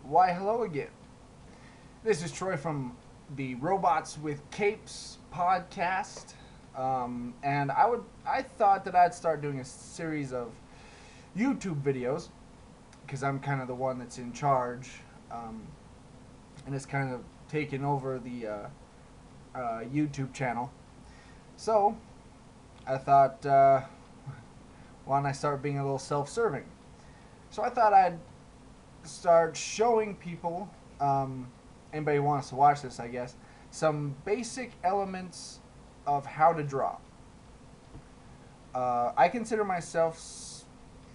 Why, hello again. This is Troy from the Robots with Capes podcast. I thought that I'd start doing a series of YouTube videos because I'm kind of the one that's in charge, and it's kind of taken over the YouTube channel. So I thought, why don't I start being a little self-serving? So I thought I'd start showing people, anybody who wants to watch this, I guess, some basic elements of how to draw. I consider myself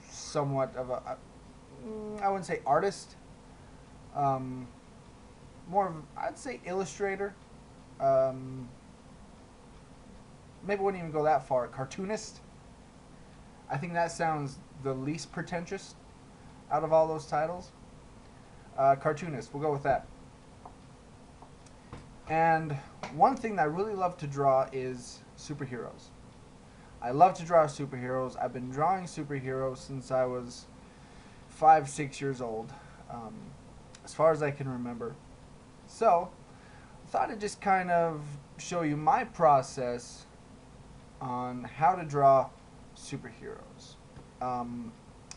somewhat of I wouldn't say artist, more of, I'd say illustrator. Maybe wouldn't even go that far. Cartoonist. I think that sounds the least pretentious out of all those titles. Cartoonist, we'll go with that. And one thing that I really love to draw is superheroes. I love to draw superheroes. I've been drawing superheroes since I was 5, 6 years old, as far as I can remember. So I thought I'd just kind of show you my process on how to draw superheroes.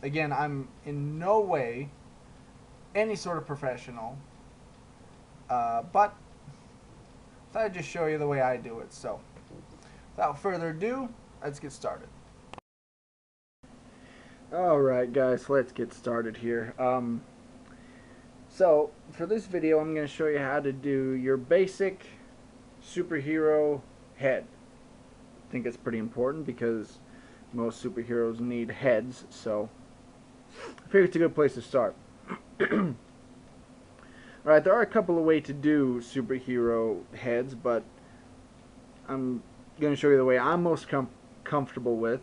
Again, I'm in no way any sort of professional, but I thought I'd just show you the way I do it. So without further ado, let's get started. Alright guys, let's get started here. So for this video I'm going to show you how to do your basic superhero head. I think it's pretty important because most superheroes need heads, so I figure it's a good place to start. Alright, there are a couple of ways to do superhero heads, but I'm going to show you the way I'm most comfortable with.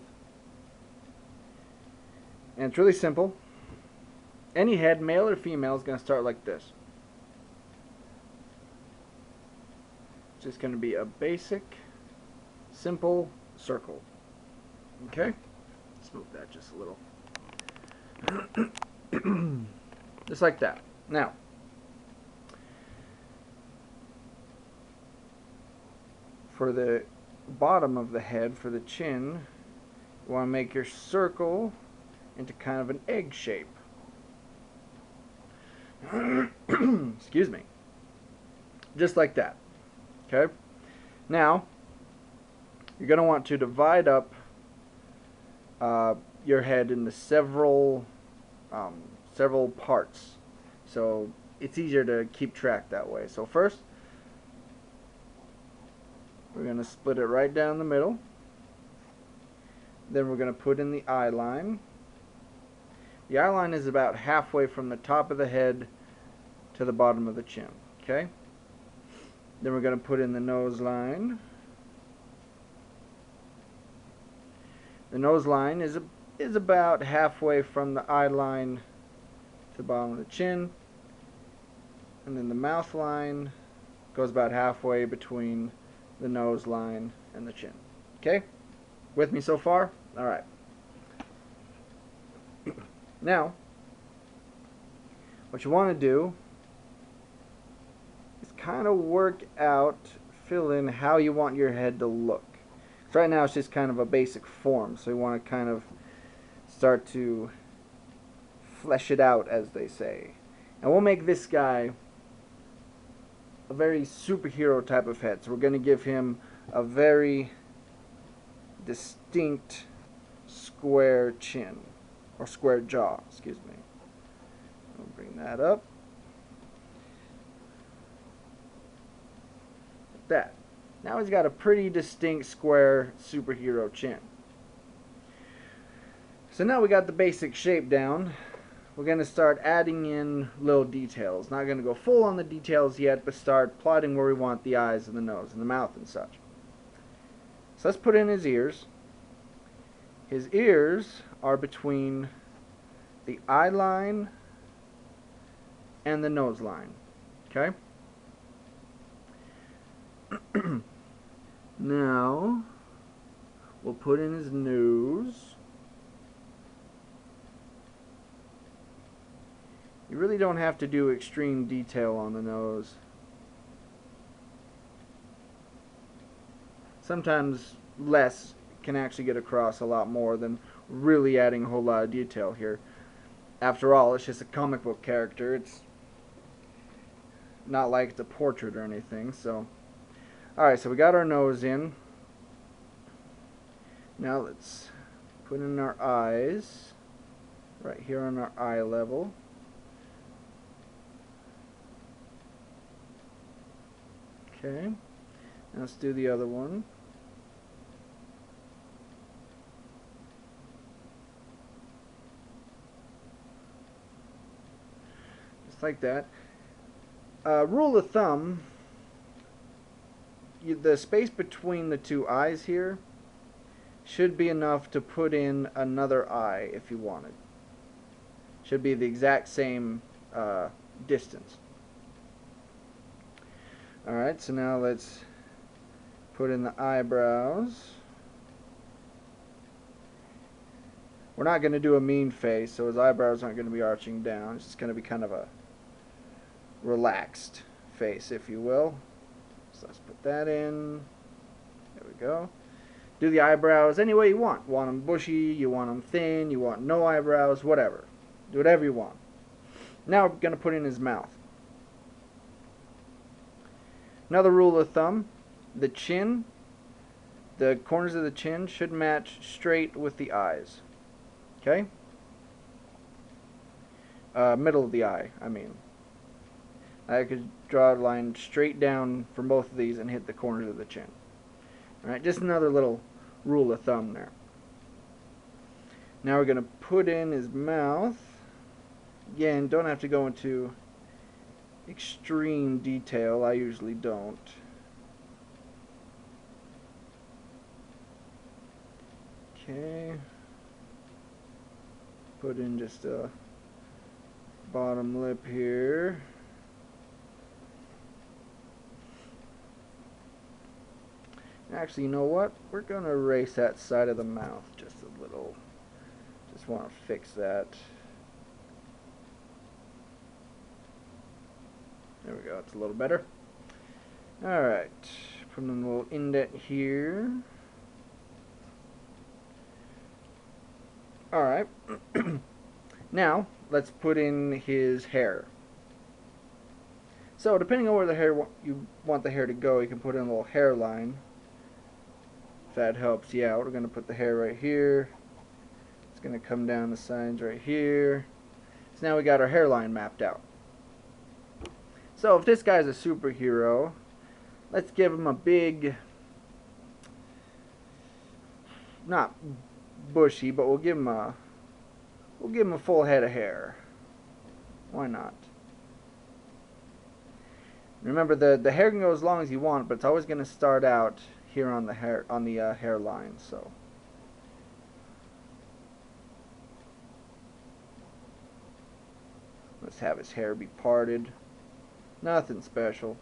And it's really simple. Any head, male or female, is going to start like this. It's just going to be a basic, simple circle. Okay? Let's move that just a little. Just like that. Now, for the bottom of the head, for the chin, you want to make your circle into kind of an egg shape. Excuse me. Just like that. Okay? Now, you're going to want to divide up your head into several parts, so it's easier to keep track that way. So first, we're going to split it right down the middle. Then we're going to put in the eye line. The eye line is about halfway from the top of the head to the bottom of the chin. Okay? Then we're going to put in the nose line. The nose line is about halfway from the eye line to the bottom of the chin. And then the mouth line goes about halfway between the nose line and the chin. Okay? With me so far? Alright. Now, what you want to do is kind of work out, fill in how you want your head to look. So right now it's just kind of a basic form, so you want to kind of start to flesh it out, as they say. And we'll make this guy a very superhero type of head. So we're going to give him a very distinct square chin, or square jaw, excuse me. I'll bring that up. Like that. Now he's got a pretty distinct square superhero chin. So now we got the basic shape down. We're going to start adding in little details. Not going to go full on the details yet, but start plotting where we want the eyes and the nose and the mouth and such. So let's put in his ears. His ears are between the eye line and the nose line. Okay? Now, we'll put in his nose. You really don't have to do extreme detail on the nose. Sometimes less can actually get across a lot more than really adding a whole lot of detail here. After all, it's just a comic book character. It's not like it's a portrait or anything. So, alright, so we got our nose in. Now let's put in our eyes right here on our eye level. Okay, now let's do the other one. Just like that. Rule of thumb, the space between the two eyes here should be enough to put in another eye if you wanted. Should be the exact same distance. Alright, so now let's put in the eyebrows. We're not going to do a mean face, so his eyebrows aren't going to be arching down. It's just going to be kind of a relaxed face, if you will. So let's put that in. There we go. Do the eyebrows any way you want. Want them bushy, you want them thin, you want no eyebrows, whatever. Do whatever you want. Now we're going to put in his mouth. Another rule of thumb, the chin, the corners of the chin should match straight with the eyes. Okay? Middle of the eye, I mean. I could draw a line straight down from both of these and hit the corners of the chin. Alright, just another little rule of thumb there. Now we're going to put in his mouth. Again, don't have to go into extreme detail. I usually don't. Okay. Put in just a bottom lip here. Actually, you know what? We're going to erase that side of the mouth just a little. Just want to fix that. There we go. It's a little better. Alright. Put in a little indent here. Alright. Now, let's put in his hair. So, depending on where the hair you want the hair to go, you can put in a little hairline. If that helps you out. We're going to put the hair right here. It's going to come down the sides right here. So now we got our hairline mapped out. So if this guy's a superhero, let's give him a big, not bushy, but we'll give him a full head of hair. Why not? Remember, the hair can go as long as you want, but it's always going to start out here on the hairline. So let's have his hair be parted. Nothing special.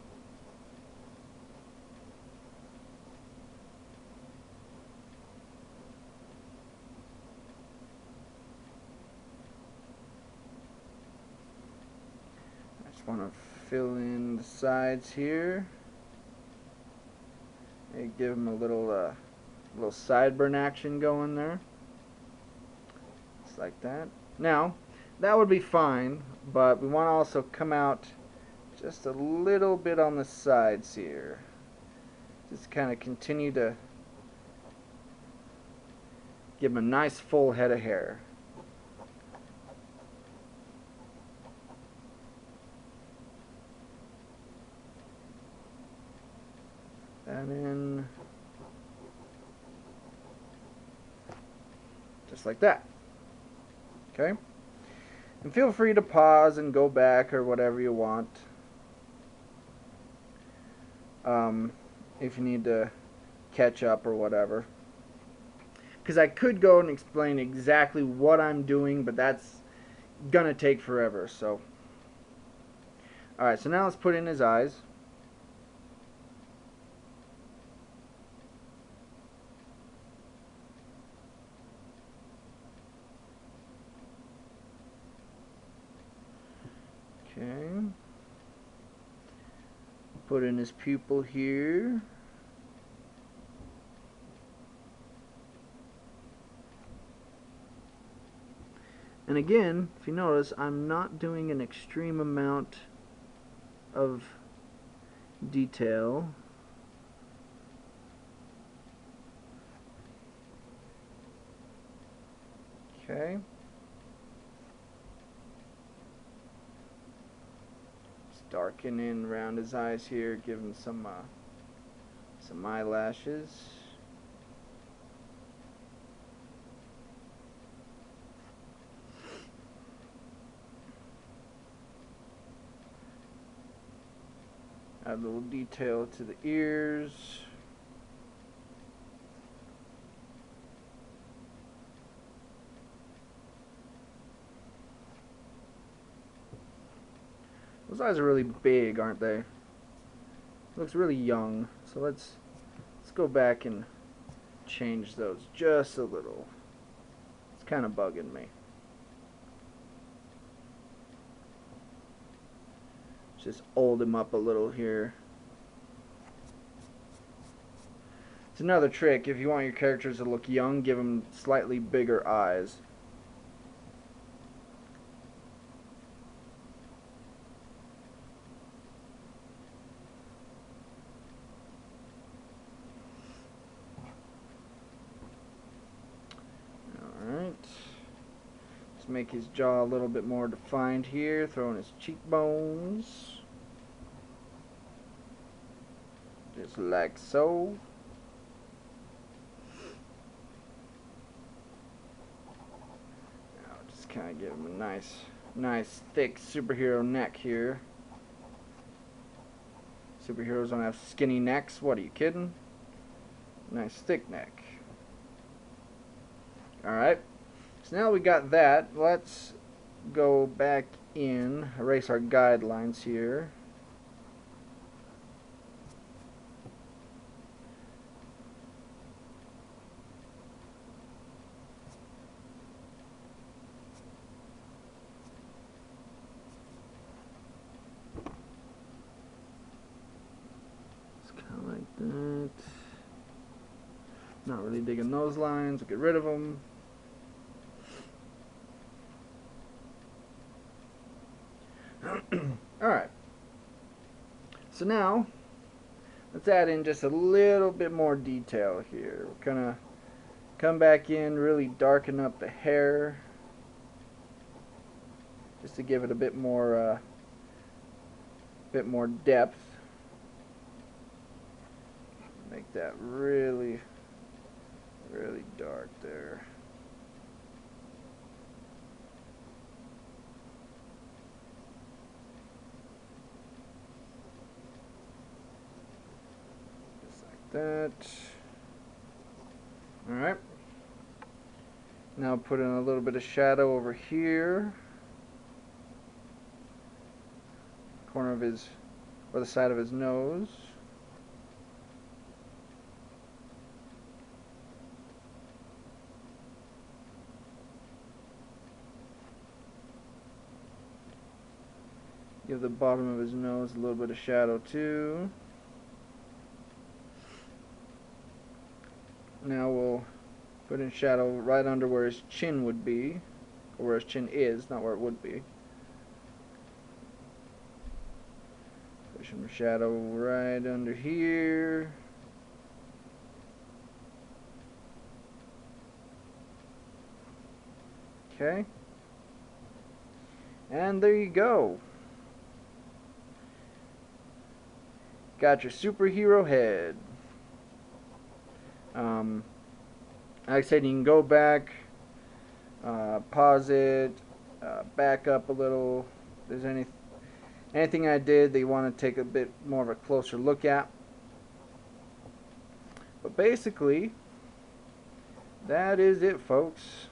I just want to fill in the sides here. And give him a little sideburn action going there. Just like that. Now, that would be fine, but we want to also come out just a little bit on the sides here. Just kind of continue to give him a nice full head of hair. That in. Just like that. Okay? And feel free to pause and go back or whatever you want. If you need to catch up or whatever. Because I could go and explain exactly what I'm doing, but that's gonna take forever, so. Alright, so now let's put in his eyes. Okay. Put in his pupil here. And again, if you notice, I'm not doing an extreme amount of detail. Okay. Just darken in around his eyes here, give him some eyelashes. Add a little detail to the ears. Those eyes are really big, aren't they? Looks really young. So let's go back and change those just a little. It's kind of bugging me. Just old him up a little here. It's another trick. If you want your characters to look young, give them slightly bigger eyes. Alright. Let's make his jaw a little bit more defined here. Throw in his cheekbones. Just like so. Now just kind of give him a nice thick superhero neck here. Superheroes don't have skinny necks. What, are you kidding? Nice thick neck. Alright. So now we got that. Let's go back in, erase our guidelines here. That. Not really digging those lines. We'll get rid of them. Alright. So now, let's add in just a little bit more detail here. We're gonna come back in, really darken up the hair. Just to give it a bit more depth. Make that really dark there. Just like that. Alright. Now put in a little bit of shadow over here. Corner of his, or the side of his nose. Give the bottom of his nose a little bit of shadow too. Now we'll put in shadow right under where his chin would be, or where his chin is, not where it would be. Put some shadow right under here. Okay. And there you go. Got your superhero head. Like I said, you can go back, pause it, back up a little. If there's anything I did that you want to take a bit more of a closer look at. But basically, that is it, folks.